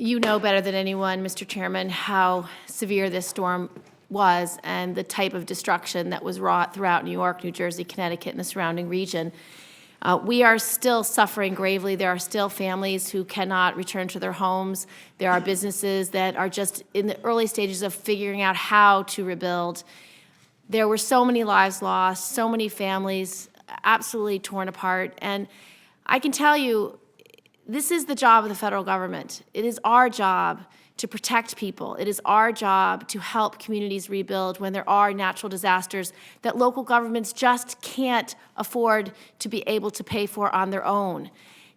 You know better than anyone, Mr. Chairman, how severe this storm was and the type of destruction that was wrought throughout New York, New Jersey, Connecticut, and the surrounding region. We are still suffering gravely. There are still families who cannot return to their homes. There are businesses that are just in the early stages of figuring out how to rebuild. There were so many lives lost, so many families absolutely torn apart. And I can tell you, this is the job of the federal government. It is our job to protect people. It is our job to help communities rebuild when there are natural disasters that local governments just can't afford to be able to pay for on their own.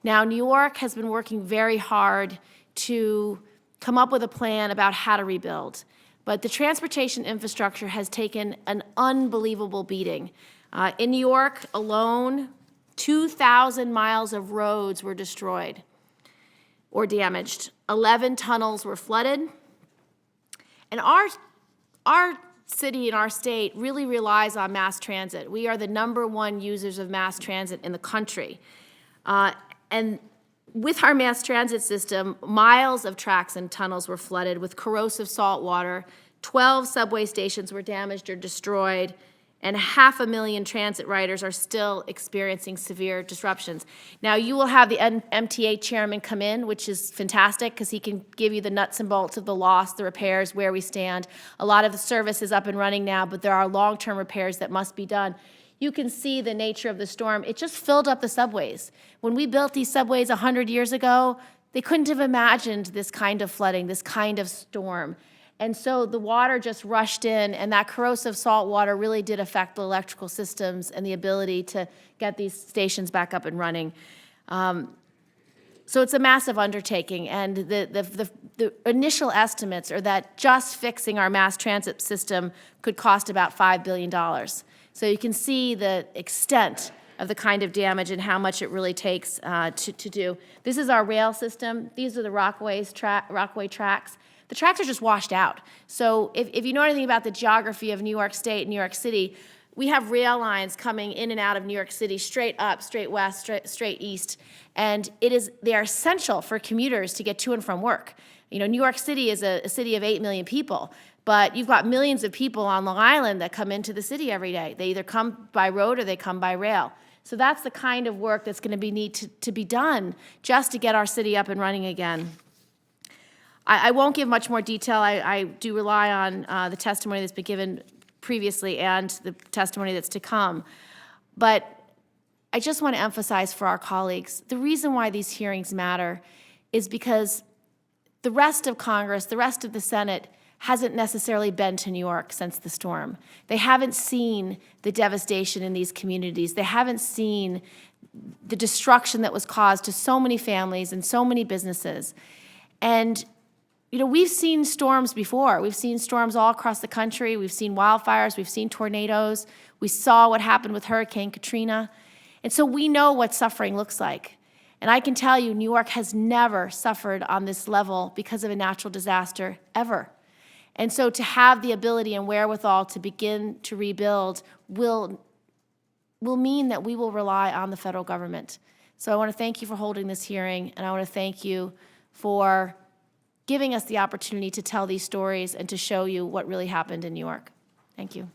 Now, New York has been working very hard to come up with a plan about how to rebuild. But the transportation infrastructure has taken an unbelievable beating. In New York alone, 2,000 miles of roads were destroyed or damaged. 11 tunnels were flooded. And our city and our state really relies on mass transit. We are the #1 users of mass transit in the country. And with our mass transit system, miles of tracks and tunnels were flooded with corrosive salt water. 12 subway stations were damaged or destroyed, and 500,000 transit riders are still experiencing severe disruptions. Now, you will have the MTA chairman come in, which is fantastic because he can give you the nuts and bolts of the loss, the repairs, where we stand. A lot of the service is up and running now, but there are long-term repairs that must be done. You can see the nature of the storm. It just filled up the subways. When we built these subways 100 years ago, they couldn't have imagined this kind of flooding, this kind of storm. And so the water just rushed in, and that corrosive salt water really did affect the electrical systems and the ability to get these stations back up and running. So it's a massive undertaking, and the initial estimates are that just fixing our mass transit system could cost about $5 billion. So you can see the extent of the kind of damage and how much it really takes to do. This is our rail system. These are the Rockaway tracks. The tracks are just washed out. So if you know anything about the geography of New York State and New York City, we have rail lines coming in and out of New York City, straight up, straight west, straight east, and they are essential for commuters to get to and from work. You know, New York City is a city of 8 million people, but you've got millions of people on Long Island that come into the city every day. They either come by road or they come by rail. So that's the kind of work that's going to need to be done just to get our city up and running again. I won't give much more detail. I do rely on the testimony that's been given previously and the testimony that's to come. But I just want to emphasize for our colleagues, the reason why these hearings matter is because the rest of Congress, the rest of the Senate, hasn't necessarily been to New York since the storm. They haven't seen the devastation in these communities. They haven't seen the destruction that was caused to so many families and so many businesses. And you know, we've seen storms before. We've seen storms all across the country. We've seen wildfires. We've seen tornadoes. We saw what happened with Hurricane Katrina. And so we know what suffering looks like. And I can tell you, New York has never suffered on this level because of a natural disaster, ever. And so to have the ability and wherewithal to begin to rebuild will mean that we will rely on the federal government. So I want to thank you for holding this hearing, and I want to thank you for giving us the opportunity to tell these stories and to show you what really happened in New York. Thank you.